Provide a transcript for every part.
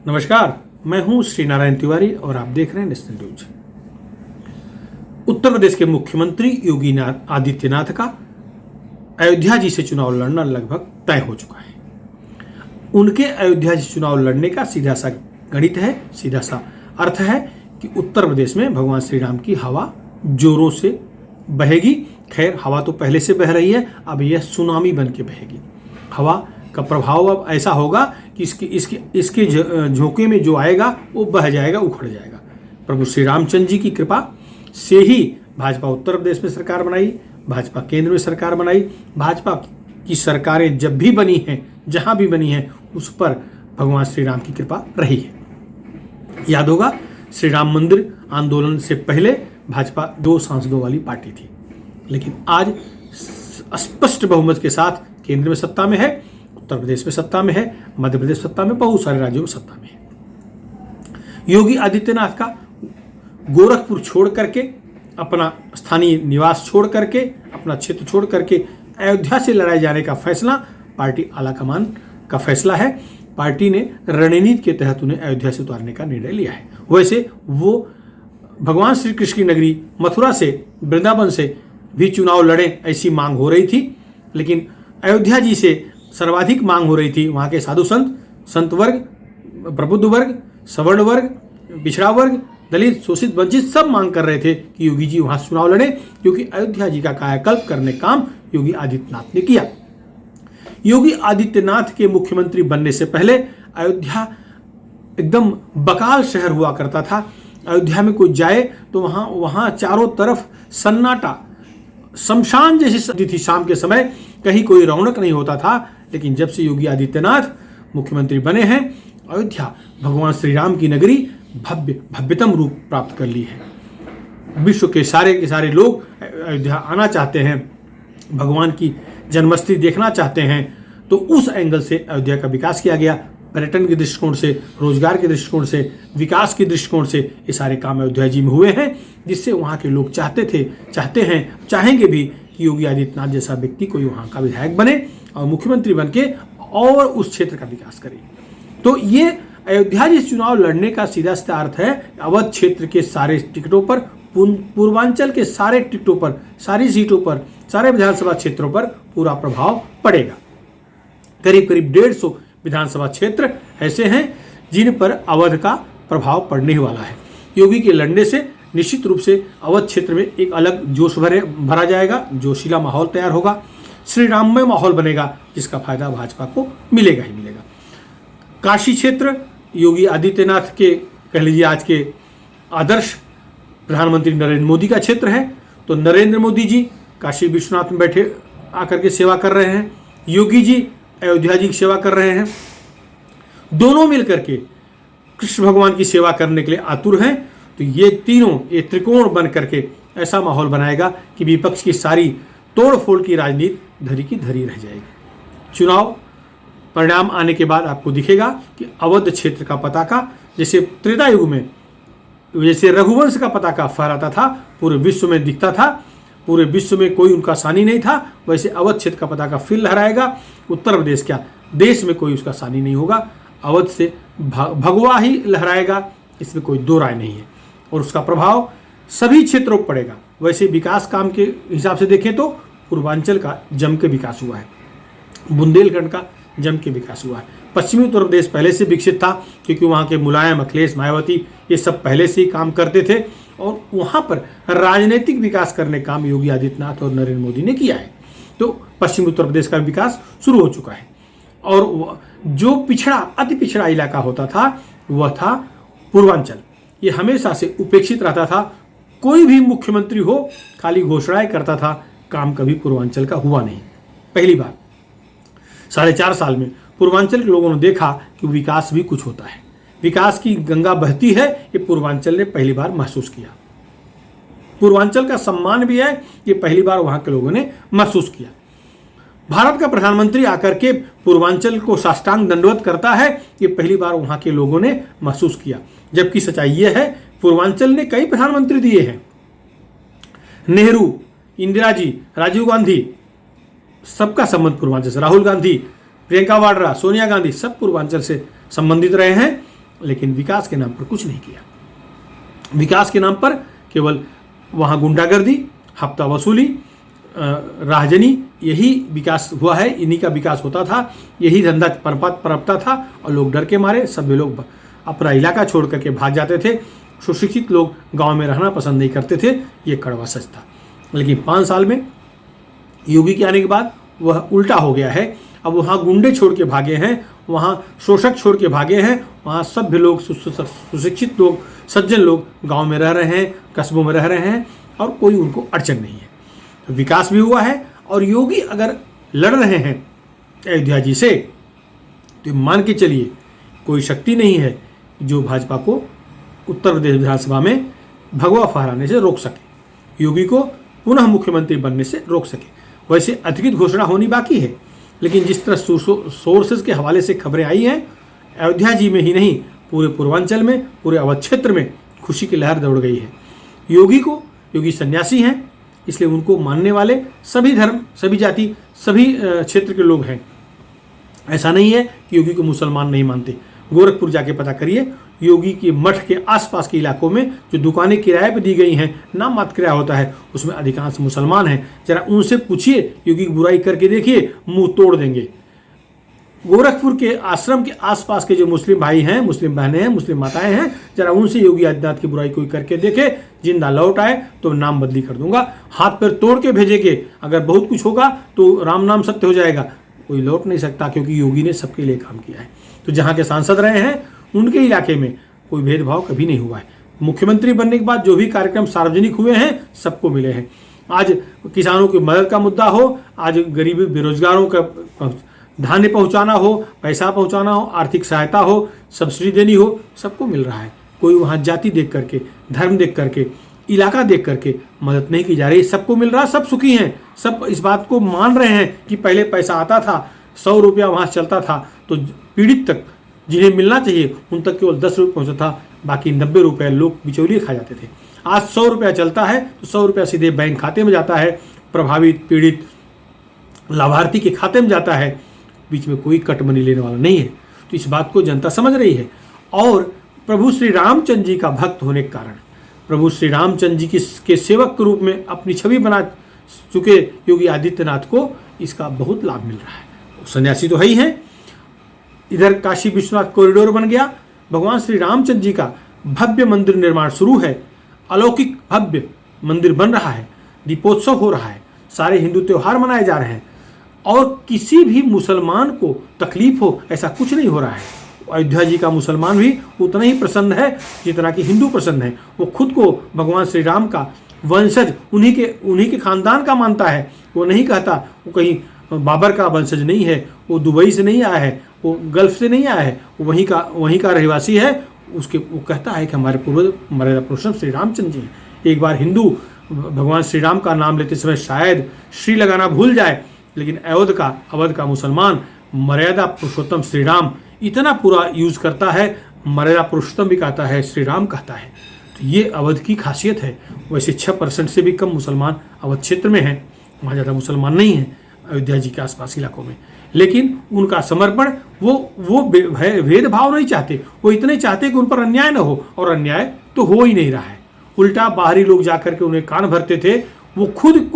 नमस्कार, मैं हूं श्री नारायण तिवारी और आप देख रहे हैं नेशनल न्यूज। उत्तर प्रदेश के मुख्यमंत्री योगी आदित्यनाथ का अयोध्या जी से चुनाव लड़ना लगभग तय हो चुका है। उनके अयोध्या जी से चुनाव लड़ने का सीधा सा गणित है, सीधा सा अर्थ है कि उत्तर प्रदेश में भगवान श्री राम की हवा जोरों से बहेगी। खैर, हवा तो पहले से बह रही है, अब यह सुनामी बन के बहेगी। हवा का प्रभाव अब ऐसा होगा कि इसके झोंके में जो आएगा वो बह जाएगा, उखड़ जाएगा। प्रभु श्री रामचंद्र जी की कृपा से ही भाजपा उत्तर प्रदेश में सरकार बनाई, भाजपा केंद्र में सरकार बनाई। भाजपा की सरकारें जब भी बनी हैं, जहां भी बनी हैं, उस पर भगवान श्री राम की कृपा रही है। याद होगा, श्री राम मंदिर आंदोलन से पहले भाजपा 2 सांसदों वाली पार्टी थी, लेकिन आज स्पष्ट बहुमत के साथ केंद्र में सत्ता में है, उत्तर प्रदेश में सत्ता में है, मध्य प्रदेश सत्ता में, बहुत सारे राज्यों में सत्ता में है। योगी आदित्यनाथ का गोरखपुर छोड़ करके, अपना स्थानीय निवास छोड़ करके, अपना क्षेत्र छोड़ करके अयोध्या से लड़ाए जाने का फैसला पार्टी आलाकमान का फैसला है। पार्टी ने रणनीति के तहत उन्हें अयोध्या से उतारने का निर्णय लिया है। वैसे वो भगवान श्री कृष्ण की नगरी मथुरा से, वृंदावन से भी चुनाव लड़े, ऐसी मांग हो रही थी, लेकिन अयोध्या जी से सर्वाधिक मांग हो रही थी। वहाँ के साधु संत वर्ग, प्रबुद्ध वर्ग, सवर्ण वर्ग, पिछड़ा वर्ग, दलित, शोषित, वंचित सब मांग कर रहे थे कि योगी जी वहाँ चुनाव लड़े, क्योंकि अयोध्या जी का कायाकल्प करने काम योगी आदित्यनाथ ने किया। योगी आदित्यनाथ के मुख्यमंत्री बनने से पहले अयोध्या एकदम बकाल शहर हुआ करता था। अयोध्या में कोई जाए तो वहाँ चारों तरफ सन्नाटा, शमशान जैसी स्थिति थी। शाम के समय कहीं कोई रौनक नहीं होता था। लेकिन जब से योगी आदित्यनाथ मुख्यमंत्री बने हैं, अयोध्या भगवान श्री राम की नगरी भव्यतम रूप प्राप्त कर ली है। विश्व के सारे लोग अयोध्या आना चाहते हैं, भगवान की जन्मस्थली देखना चाहते हैं। तो उस एंगल से अयोध्या का विकास किया गया। पर्यटन के दृष्टिकोण से, रोजगार के दृष्टिकोण से, विकास के दृष्टिकोण से ये सारे काम अयोध्या जी में हुए हैं, जिससे वहाँ के लोग चाहते हैं, चाहेंगे भी कि योगी आदित्यनाथ जैसा व्यक्ति कोई वहाँ का विधायक बने और मुख्यमंत्री बन के और उस क्षेत्र का विकास करे। तो ये अयोध्या जी चुनाव लड़ने का सीधा सीधा अर्थ है, अवध क्षेत्र के सारे टिकटों पर, पूर्वांचल के सारे टिकटों पर, सारी सीटों पर, सारे विधानसभा क्षेत्रों पर पूरा प्रभाव पड़ेगा। करीब 150 विधानसभा क्षेत्र ऐसे हैं जिन पर अवध का प्रभाव पड़ने वाला है। योगी के लड़ने से निश्चित रूप से अवध क्षेत्र में एक अलग जोश भरा जाएगा, जोशीला माहौल तैयार होगा, श्री राममय माहौल बनेगा, जिसका फायदा भाजपा को मिलेगा ही मिलेगा। काशी क्षेत्र योगी आदित्यनाथ के, कह लीजिए, आज के आदर्श प्रधानमंत्री नरेंद्र मोदी का क्षेत्र है। तो नरेंद्र मोदी जी काशी विश्वनाथ में बैठे आकर के सेवा कर रहे हैं, योगी जी अयोध्या जी की सेवा कर रहे हैं। दोनों मिलकर के कृष्ण भगवान की सेवा करने के लिए आतुर हैं। तो ये तीनों, ये त्रिकोण बन करके ऐसा माहौल बनाएगा कि विपक्ष की सारी तोड़ फोड़ की राजनीति धरी की धरी रह जाएगी। चुनाव परिणाम आने के बाद आपको दिखेगा कि अवध क्षेत्र का पताका, जैसे त्रेता युग में जैसे रघुवंश का पताका फहराता था, पूरे विश्व में दिखता था, पूरे विश्व में कोई उनका सानी नहीं था, वैसे अवध क्षेत्र का पताका फिर लहराएगा। उत्तर प्रदेश क्या, देश में कोई उसका सानी नहीं होगा। अवध से भगवा ही लहराएगा, इसमें कोई दो राय नहीं है, और उसका प्रभाव सभी क्षेत्रों पर पड़ेगा। वैसे विकास काम के हिसाब से देखें तो पूर्वांचल का जम के विकास हुआ है, बुंदेलखंड का जम के विकास हुआ है। पश्चिमी उत्तर प्रदेश पहले से विकसित था, क्योंकि वहाँ के मुलायम, अखिलेश, मायावती ये सब पहले से ही काम करते थे, और वहाँ पर राजनीतिक विकास करने काम योगी आदित्यनाथ और नरेंद्र मोदी ने किया है। तो पश्चिमी उत्तर प्रदेश का विकास शुरू हो चुका है। और जो पिछड़ा, अति पिछड़ा इलाका होता था, वह था पूर्वांचल। ये हमेशा से उपेक्षित रहता था। कोई भी मुख्यमंत्री हो, खाली घोषणाएं करता था, काम कभी पूर्वांचल का हुआ नहीं। पहली बार 4.5 साल में पूर्वांचल के लोगों ने देखा कि विकास भी कुछ होता है, विकास की गंगा बहती है, ये पूर्वांचल ने पहली बार महसूस किया। पूर्वांचल का सम्मान भी है, ये पहली बार वहां के लोगों ने महसूस किया। भारत का प्रधानमंत्री आकर के पूर्वांचल को साष्टांग दंडवत करता है, ये पहली बार वहां के लोगों ने महसूस किया। जबकि सच्चाई यह है, पूर्वांचल ने कई प्रधानमंत्री दिए हैं, नेहरू, इंदिरा जी, राजीव गांधी, सबका संबंध पूर्वांचल से, राहुल गांधी, प्रियंका वाड्रा, सोनिया गांधी, सब पूर्वांचल से संबंधित रहे हैं। लेकिन विकास के नाम पर कुछ नहीं किया। विकास के नाम पर केवल वहाँ गुंडागर्दी, हफ्ता वसूली, राहजनी, यही विकास हुआ है। इन्हीं का विकास होता था, यही धंधा पनपता था और लोग डर के मारे सभी लोग अपना इलाका छोड़ करके भाग जाते थे। सुशिक्षित लोग गांव में रहना पसंद नहीं करते थे, ये कड़वा सच था। लेकिन 5 साल में योगी के आने के बाद वह उल्टा हो गया है। अब वहाँ गुंडे छोड़ के भागे हैं, वहाँ शोषक छोड़ के भागे हैं, वहाँ सभ्य लोग, सुशिक्षित लोग, सज्जन लोग गांव में रह रहे हैं, कस्बों में रह रहे हैं और कोई उनको अड़चन नहीं है। तो विकास भी हुआ है। और योगी अगर लड़ रहे हैं अयोध्या जी से, तो मान के चलिए कोई शक्ति नहीं है जो भाजपा को उत्तर प्रदेश विधानसभा में भगवा फहराने से रोक सके, योगी को पुनः मुख्यमंत्री बनने से रोक सके। वैसे अधिकृत घोषणा होनी बाकी है, लेकिन जिस तरह सोर्सेज के हवाले से खबरें आई हैं, अयोध्या जी में ही नहीं पूरे पूर्वांचल में, पूरे अवध क्षेत्र में खुशी की लहर दौड़ गई है। योगी सन्यासी हैं, इसलिए उनको मानने वाले सभी धर्म, सभी जाति, सभी क्षेत्र के लोग हैं। ऐसा नहीं है कि योगी को मुसलमान नहीं मानते। गोरखपुर जाके पता करिए, योगी के मठ के आसपास के इलाकों में जो दुकानें किराए पर दी गई हैं, नाम मात्र किराया होता है, उसमें अधिकांश मुसलमान हैं। जरा उनसे पूछिए, योगी की बुराई करके देखिए, मुंह तोड़ देंगे। गोरखपुर के आश्रम के आसपास के जो मुस्लिम भाई हैं, मुस्लिम बहनें हैं, मुस्लिम माताएं हैं, जरा उनसे योगी आदित्यनाथ की बुराई कोई करके देखे, जिंदा लौट आए तो नाम बदली कर दूंगा, हाथ पैर तोड़ के भेजेंगे। अगर बहुत कुछ होगा तो राम नाम सत्य हो जाएगा। कोई लौट नहीं सकता, क्योंकि योगी ने सबके लिए काम किया है। तो जहाँ के सांसद रहे हैं उनके इलाके में कोई भेदभाव कभी नहीं हुआ है। मुख्यमंत्री बनने के बाद जो भी कार्यक्रम सार्वजनिक हुए हैं, सबको मिले हैं। आज किसानों की मदद का मुद्दा हो, आज गरीबी बेरोजगारों का धान्य पहुंचाना हो, पैसा पहुंचाना हो, आर्थिक सहायता हो, सब्सिडी देनी हो, सबको मिल रहा है। कोई वहाँ जाति देख करके, धर्म देख करके, इलाका देख करके मदद नहीं की जा रही, सबको मिल रहा, सब सुखी हैं। सब इस बात को मान रहे हैं कि पहले पैसा आता था, 100 रुपया वहाँ चलता था, तो पीड़ित तक जिन्हें मिलना चाहिए उन तक केवल 10 रुपये पहुँचता था, बाकी 90 रुपये लोग बिचौलिए खा जाते थे। आज 100 रुपया चलता है तो 100 रुपया सीधे बैंक खाते में जाता है, प्रभावित पीड़ित लाभार्थी के खाते में जाता है, बीच में कोई कट मनी लेने वाला नहीं है। तो इस बात को जनता समझ रही है। और प्रभु श्री रामचंद्र जी का भक्त होने के कारण, प्रभु श्री रामचंद्र जी के सेवक के रूप में अपनी छवि बना चुके योगी आदित्यनाथ को इसका बहुत लाभ मिल रहा है। सन्यासी तो है ही है, इधर काशी विश्वनाथ कॉरिडोर बन गया, भगवान श्री रामचंद्र जी का भव्य मंदिर निर्माण शुरू है, अलौकिक भव्य मंदिर बन रहा है, दीपोत्सव हो रहा है, सारे हिंदू त्यौहार मनाए जा रहे हैं और किसी भी मुसलमान को तकलीफ हो ऐसा कुछ नहीं हो रहा है। अयोध्या जी का मुसलमान भी उतना ही प्रसन्न है जितना कि हिंदू प्रसन्न है। वो खुद को भगवान श्री राम का वंशज, उन्हीं के खानदान का मानता है। वो नहीं कहता वो कहीं बाबर का वंशज नहीं है, वो दुबई से नहीं आया है, वो गल्फ से नहीं आया है, वो वहीं का रहवासी है। वो कहता है कि हमारे पूर्वज मर्यादा पुरुषोत्तम श्री रामचंद्र जी हैं। एक बार हिंदू भगवान श्री राम का नाम लेते समय शायद श्री लगाना भूल जाए, लेकिन अवध का मुसलमान मर्यादा पुरुषोत्तम श्री राम इतना पूरा यूज करता है, मर्यादा पुरुषोत्तम भी कहता है, श्री राम कहता है। तो ये अवध की खासियत है। वैसे 6% से भी कम मुसलमान अवध क्षेत्र में हैं, वहाँ ज़्यादा मुसलमान नहीं हैं अयोध्या जी के आसपास इलाकों में, लेकिन उनका समर्पण, वो भेदभाव नहीं चाहते। वो इतने चाहते कि उन पर अन्याय न हो, और अन्याय तो हो ही नहीं रहा है। उल्टा बाहरी लोग जाकर के उन्हें कान भरते थे, वो खुद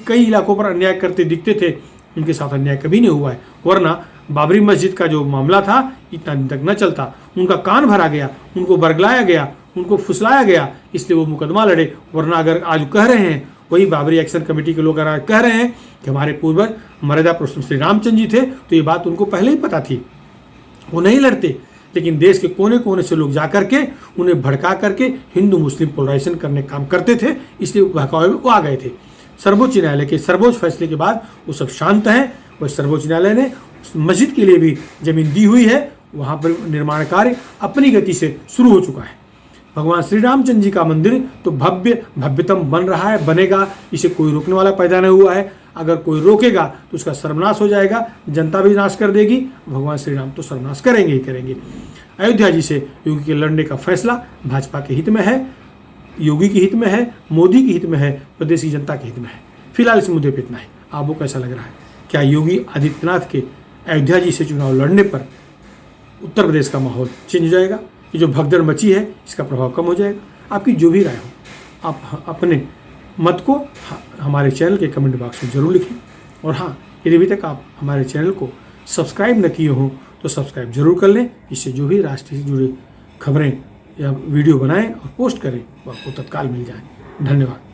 कई इलाकों पर अन्याय करते दिखते थे, उनके साथ अन्याय कभी नहीं हुआ है। वरना बाबरी मस्जिद का जो मामला था इतना दिन तक न चलता, उनका कान भरा गया, उनको बरगलाया गया, उनको फुसलाया गया, इसलिए वो मुकदमा लड़े। वरना अगर आज कह रहे हैं, वही बाबरी एक्शन कमेटी के लोग अगर कह रहे हैं कि हमारे पूर्वज मर्यादा पुरुषोत्तम श्री रामचंद्र जी थे, तो ये बात उनको पहले ही पता थी, वो नहीं लड़ते। लेकिन देश के कोने कोने से लोग जाकर के उन्हें भड़का करके हिंदू मुस्लिम पोलराइजेशन करने का काम करते थे, इसलिए बहकावे में वो आ गए थे। सर्वोच्च न्यायालय के सर्वोच्च फैसले के बाद वो सब शांत हैं। वह सर्वोच्च न्यायालय ने मस्जिद के लिए भी जमीन दी हुई है, वहाँ पर निर्माण कार्य अपनी गति से शुरू हो चुका है। भगवान श्री रामचंद्र जी का मंदिर तो भव्यतम बन रहा है, बनेगा, इसे कोई रोकने वाला पैदा नहीं हुआ है। अगर कोई रोकेगा तो उसका सर्वनाश हो जाएगा, जनता भी नाश कर देगी, भगवान श्री राम तो सर्वनाश करेंगे ही करेंगे। अयोध्या जी से योगी के लड़ने का फैसला भाजपा के हित में है, योगी के हित में है, मोदी के हित में है, प्रदेश की जनता के हित में है। फिलहाल इस मुद्दे पर इतना है। आपको कैसा लग रहा है? क्या योगी आदित्यनाथ के अयोध्या जी से चुनाव लड़ने पर उत्तर प्रदेश का माहौल चेंज हो जाएगा? ये जो भगदड़ मची है इसका प्रभाव कम हो जाएगा। आपकी जो भी राय हो आप अपने मत को हमारे चैनल के कमेंट बॉक्स में ज़रूर लिखें। और हाँ, यदि अभी तक आप हमारे चैनल को सब्सक्राइब न किए हों तो सब्सक्राइब जरूर कर लें, इससे जो भी राष्ट्र से जुड़ी खबरें या वीडियो बनाएं और पोस्ट करें वो आपको तत्काल मिल जाए। धन्यवाद।